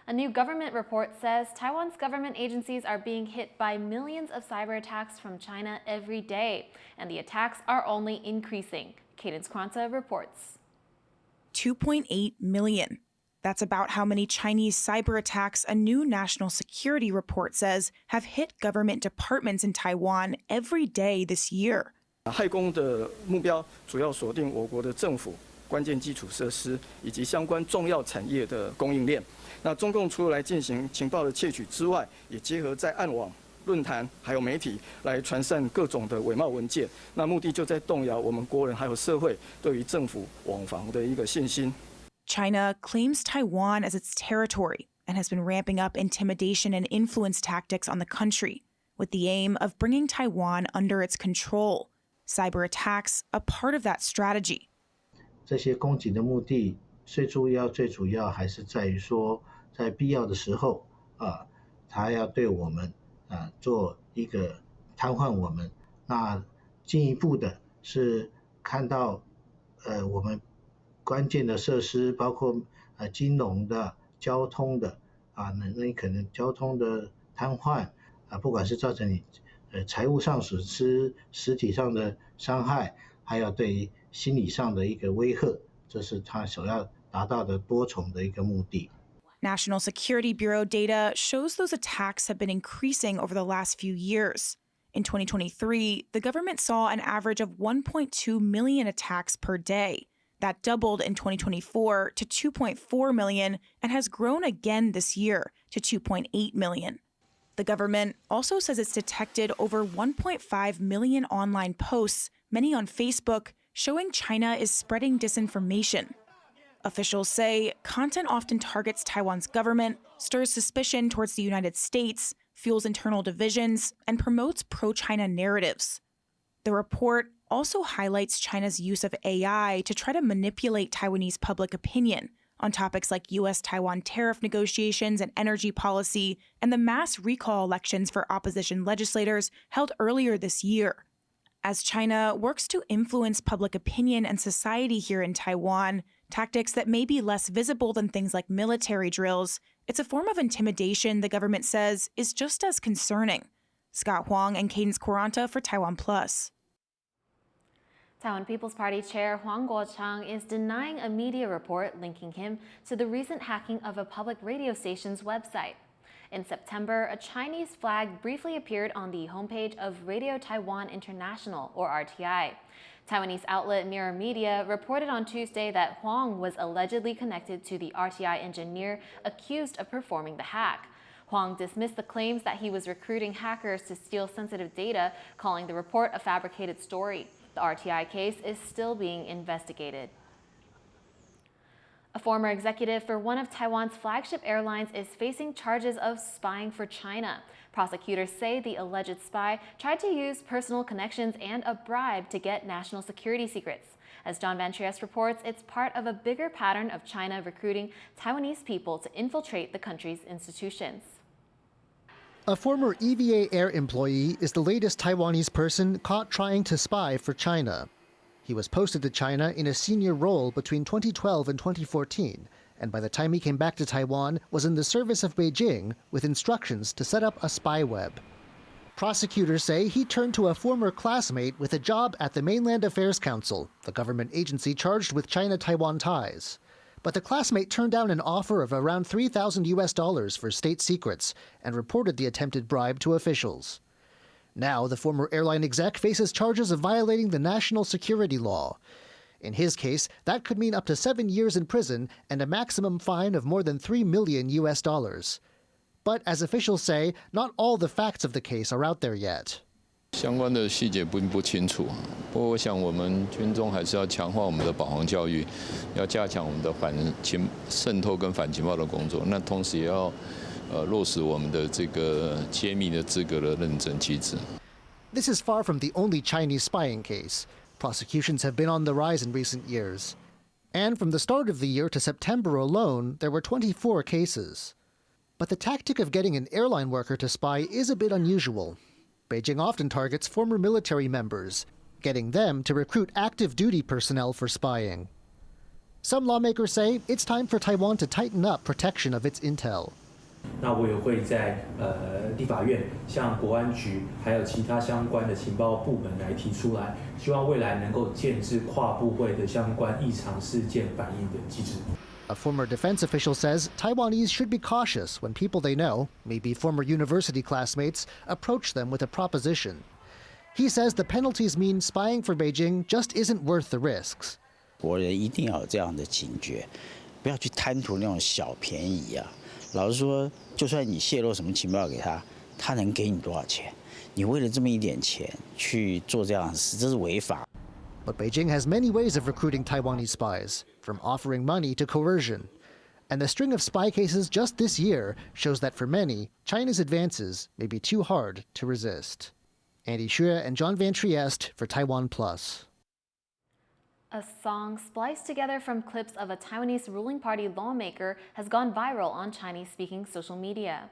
A new government report says Taiwan's government agencies are being hit by millions of cyber attacks from China every day, and the attacks are only increasing. Cadence Quanta reports. 2.8 million. That's about how many Chinese cyber attacks a new national security report says have hit government departments in Taiwan every day this year. 害攻的目标主要锁定我国的政府、关键基础设施以及相关重要产业的供应链。那中共除了来进行情报的窃取之外，也结合在暗网、论坛还有媒体来传散各种的伪冒文件。那目的就在动摇我们国人还有社会对于政府网防的一个信心。 China claims Taiwan as its territory and has been ramping up intimidation and influence tactics on the country, with the aim of bringing Taiwan under its control. Cyber attacks a part of that strategy. 这些攻击的目的最主要还是在于说，在必要的时候他要对我们做一个瘫痪我们。那进一步的是看到我们 关键的设施包括金融的、交通的那可能交通的瘫痪不管是造成你财务上损失、实体上的伤害，还有对于心理上的一个威吓，这是他所要达到的多重的一个目的。 National Security Bureau data shows those attacks have been increasing over the last few years. In 2023, the government saw an average of 1.2 million attacks per day. That doubled in 2024 to 2.4 million and has grown again this year to 2.8 million. The government also says it's detected over 1.5 million online posts, many on Facebook, showing China is spreading disinformation. Officials say content often targets Taiwan's government, stirs suspicion towards the United States, fuels internal divisions, and promotes pro-China narratives. The report also highlights China's use of AI to try to manipulate Taiwanese public opinion on topics like U.S.-Taiwan tariff negotiations and energy policy, and the mass recall elections for opposition legislators held earlier this year. As China works to influence public opinion and society here in Taiwan, tactics that may be less visible than things like military drills, it's a form of intimidation the government says is just as concerning. Scott Wong and Cadence Quaranta for TaiwanPlus. Taiwan People's Party Chair Huang Guochang is denying a media report linking him to the recent hacking of a public radio station's website. In September, a Chinese flag briefly appeared on the homepage of Radio Taiwan International, or RTI. Taiwanese outlet Mirror Media reported on Tuesday that Huang was allegedly connected to the RTI engineer accused of performing the hack. Huang dismissed the claims that he was recruiting hackers to steal sensitive data, calling the report a fabricated story. The RTI case is still being investigated. A former executive for one of Taiwan's flagship airlines is facing charges of spying for China. Prosecutors say the alleged spy tried to use personal connections and a bribe to get national security secrets. As John Van Trieste reports, it's part of a bigger pattern of China recruiting Taiwanese people to infiltrate the country's institutions. A former EVA Air employee is the latest Taiwanese person caught trying to spy for China. He was posted to China in a senior role between 2012 and 2014, and by the time he came back to Taiwan, was in the service of Beijing with instructions to set up a spy web. Prosecutors say he turned to a former classmate with a job at the Mainland Affairs Council, the government agency charged with China-Taiwan ties. But the classmate turned down an offer of around $3,000 for state secrets and reported the attempted bribe to officials. Now, the former airline exec faces charges of violating the national security law. In his case, that could mean up to 7 years in prison and a maximum fine of more than $3 million. But as officials say, not all the facts of the case are out there yet. 相关的细节不清楚，不过我想我们军中还是要强化我们的保防教育，要加强我们的渗透跟反情报的工作。那同时也要落实我们的这个揭秘的资格的认证机制。This is far from the only Chinese spying case. Prosecutions have been on the rise in recent years. And from the start of the year to September alone, there were 24 cases. But the tactic of getting an airline worker to spy is a bit unusual. Beijing often targets former military members, getting them to recruit active duty personnel for spying. Some lawmakers say it's time for Taiwan to tighten up protection of its intel. 那我也会在立法院向国安局还有其他相关的情报部门来提出来，希望未来能够建制跨部会的相关异常事件反应的机制。 A former defense official says Taiwanese should be cautious when people they know, maybe former university classmates, approach them with a proposition. He says the penalties mean spying for Beijing just isn't worth the risks. 国人一定要有这样的警觉，不要去贪图那种小便宜啊。老实说，就算你泄露什么情报给他，他能给你多少钱？你为了这么一点钱去做这样的事，这是违法。 But Beijing has many ways of recruiting Taiwanese spies, from offering money to coercion. And the string of spy cases just this year shows that for many, China's advances may be too hard to resist. Andy Xue and John Van Trieste for TaiwanPlus. A song spliced together from clips of a Taiwanese ruling party lawmaker has gone viral on Chinese-speaking social media.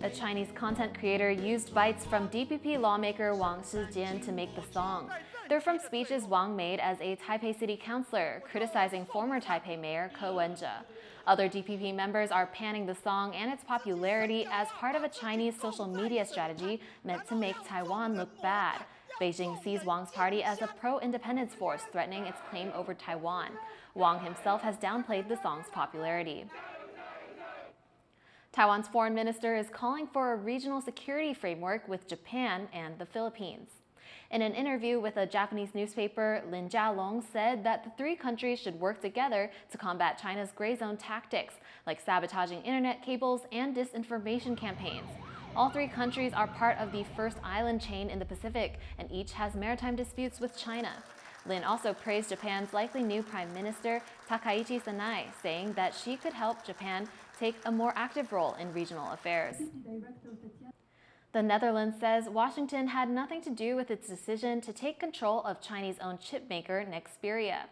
A Chinese content creator used bites from DPP lawmaker Wong to make the song. They're from speeches Wong made as a Taipei city councilor, criticizing former Taipei mayor Coercion. Other DPP members are panning the song and its popularity as part of a Chinese social media strategy meant to make Taiwan look bad. Beijing sees Wong's party as a pro-independence force threatening its claim over Taiwan. Wong himself has downplayed the song's popularity. Taiwan's foreign minister is calling for a regional security framework with Japan and the Philippines. In an interview with a Japanese newspaper, Lin Jialong said that the three countries should work together to combat China's gray zone tactics, like sabotaging internet cables and disinformation campaigns. All three countries are part of the first island chain in the Pacific, and each has maritime disputes with China. Lin also praised Japan's likely new Prime Minister, Takaichi Sanai, saying that she could help Japan take a more active role in regional affairs. The Netherlands says Washington had nothing to do with its decision to take control of Chinese-owned chipmaker Nexperia.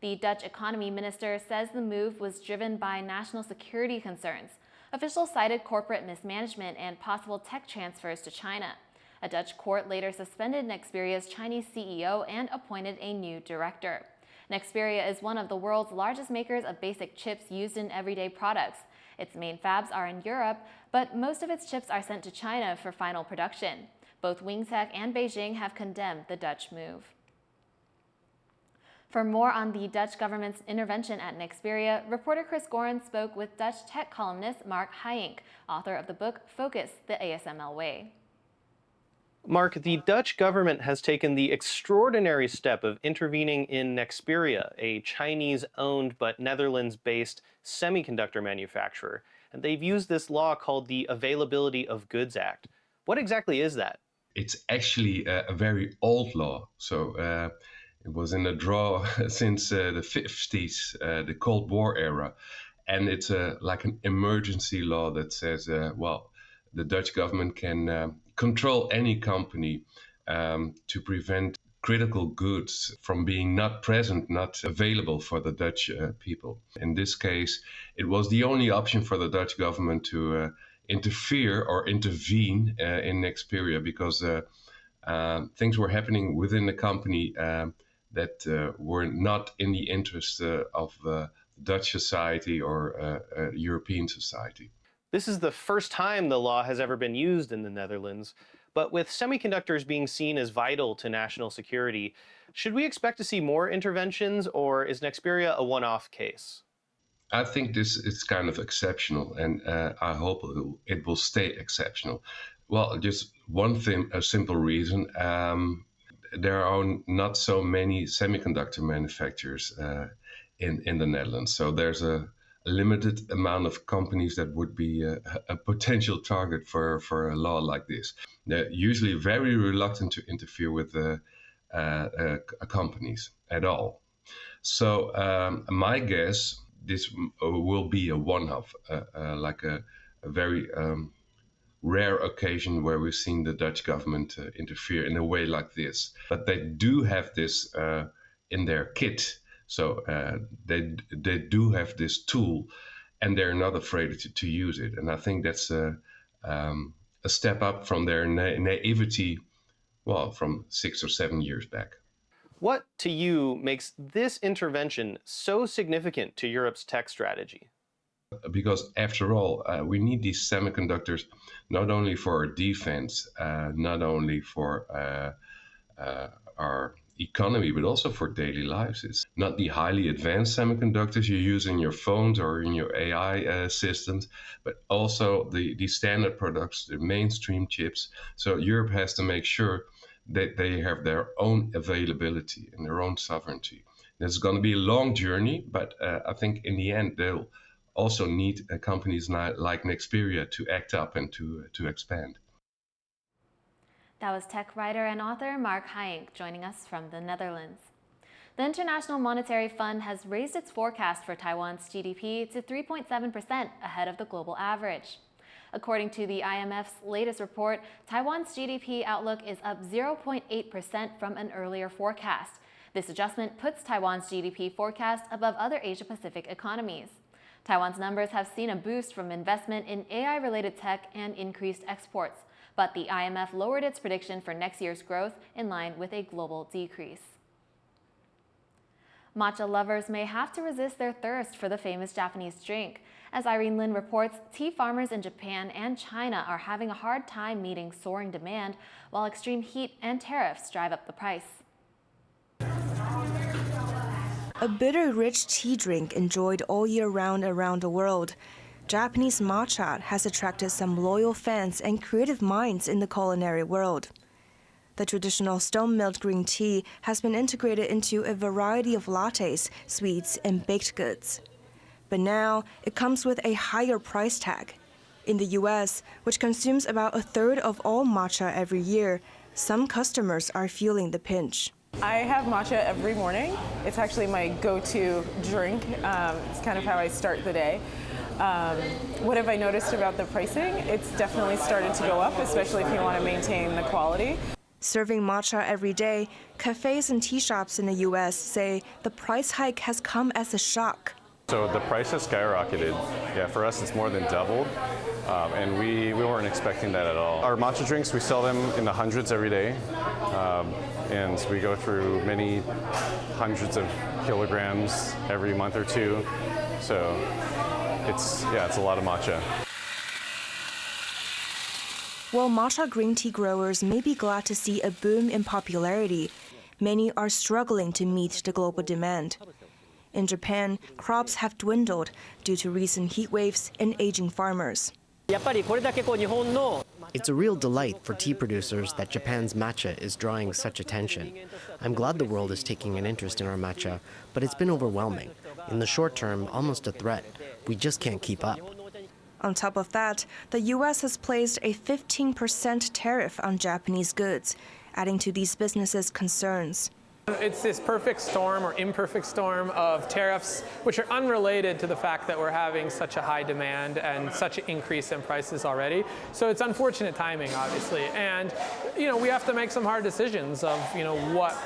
The Dutch economy minister says the move was driven by national security concerns. Officials cited corporate mismanagement and possible tech transfers to China. A Dutch court later suspended Nexperia's Chinese CEO and appointed a new director. Nexperia is one of the world's largest makers of basic chips used in everyday products. Its main fabs are in Europe, but most of its chips are sent to China for final production. Both Wingtech and Beijing have condemned the Dutch move. For more on the Dutch government's intervention at Nexperia, reporter Chris Gorin spoke with Dutch tech columnist Mark Heijink, author of the book Focus, the ASML Way. Mark, the Dutch government has taken the extraordinary step of intervening in Nexperia, a Chinese-owned but Netherlands-based semiconductor manufacturer. And they've used this law called the Availability of Goods Act. What exactly is that? It's actually a very old law. So it was in a draw since the 50s, the Cold War era. And it's like an emergency law that says, well, the Dutch government can control any company to prevent critical goods from being not present, not available for the Dutch people. In this case, it was the only option for the Dutch government to interfere or intervene in Nexperia because things were happening within the company that were not in the interest of Dutch society or European society. This is the first time the law has ever been used in the Netherlands. But with semiconductors being seen as vital to national security, should we expect to see more interventions, or is Nexperia a one-off case? I think this is kind of exceptional, and I hope it will stay exceptional. Well, just one thing, a simple reason. There are not so many semiconductor manufacturers in the Netherlands. So there's a limited amount of companies that would be a potential target for a law like this. They're usually very reluctant to interfere with companies at all. So my guess, this will be a one-off, like a very rare occasion where we've seen the Dutch government interfere in a way like this. But they do have this in their kit. So they do have this tool, and they're not afraid to use it. And I think that's a step up from their naivety, well, from 6 or 7 years back. What, to you, makes this intervention so significant to Europe's tech strategy? Because after all, we need these semiconductors not only for our defense, not only for our economy, but also for daily lives. It's not the highly advanced semiconductors you use in your phones or in your AI systems, but also the standard products, the mainstream chips. So Europe has to make sure that they have their own availability and their own sovereignty. It's going to be a long journey, but I think in the end they'll also need companies like Nexperia to act up and to expand. That was tech writer and author Mark Heyink joining us from the Netherlands. The International Monetary Fund has raised its forecast for Taiwan's GDP to 3.7% ahead of the global average. According to the IMF's latest report, Taiwan's GDP outlook is up 0.8% from an earlier forecast. This adjustment puts Taiwan's GDP forecast above other Asia-Pacific economies. Taiwan's numbers have seen a boost from investment in AI-related tech and increased exports, but the IMF lowered its prediction for next year's growth in line with a global decrease. Matcha lovers may have to resist their thirst for the famous Japanese drink. As Irene Lin reports, tea farmers in Japan and China are having a hard time meeting soaring demand, while extreme heat and tariffs drive up the price. A bitter, rich tea drink enjoyed all year round around the world, Japanese matcha has attracted some loyal fans and creative minds in the culinary world. The traditional stone-milled green tea has been integrated into a variety of lattes, sweets, and baked goods. But now, it comes with a higher price tag. In the U.S., which consumes about a third of all matcha every year, some customers are feeling the pinch. I have matcha every morning. It's actually my go-to drink. It's kind of how I start the day. What have I noticed about the pricing? It's definitely started to go up, especially if you want to maintain the quality. Serving matcha every day, cafes and tea shops in the U.S. say the price hike has come as a shock. So the price has skyrocketed. Yeah, for us it's more than doubled, and we weren't expecting that at all. Our matcha drinks, we sell them in the hundreds every day, and we go through many hundreds of kilograms every month or two. So it's a lot of matcha. While matcha green tea growers may be glad to see a boom in popularity, many are struggling to meet the global demand. In Japan, crops have dwindled due to recent heat waves and aging farmers. It's a real delight for tea producers that Japan's matcha is drawing such attention. I'm glad the world is taking an interest in our matcha, but it's been overwhelming. In the short term, almost a threat. We just can't keep up. On top of that, the U.S. has placed a 15% tariff on Japanese goods, adding to these businesses' concerns. It's this perfect storm or imperfect storm of tariffs, which are unrelated to the fact that we're having such a high demand and such an increase in prices already. So it's unfortunate timing, obviously. And, we have to make some hard decisions of, what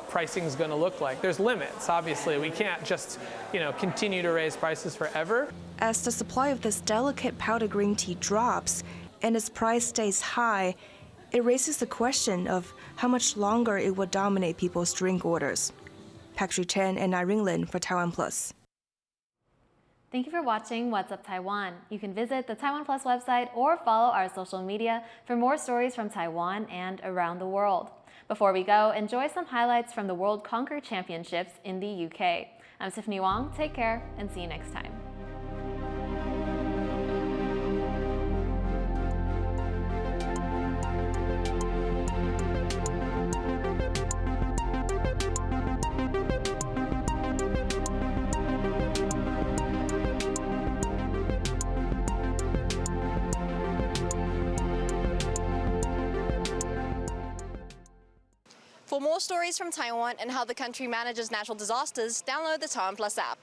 pricing is going to look like. There's limits, obviously. We can't just, continue to raise prices forever. As the supply of this delicate powder green tea drops and its price stays high, it raises the question of how much longer it will dominate people's drink orders. Patrick Chen and Irene Lin for TaiwanPlus. Thank you for watching What's Up Taiwan. You can visit the TaiwanPlus website or follow our social media for more stories from Taiwan and around the world. Before we go, enjoy some highlights from the World Conquer Championships in the UK. I'm Tiffany Wong. Take care and see you next time. For more stories from Taiwan and how the country manages natural disasters, download the TaiwanPlus app.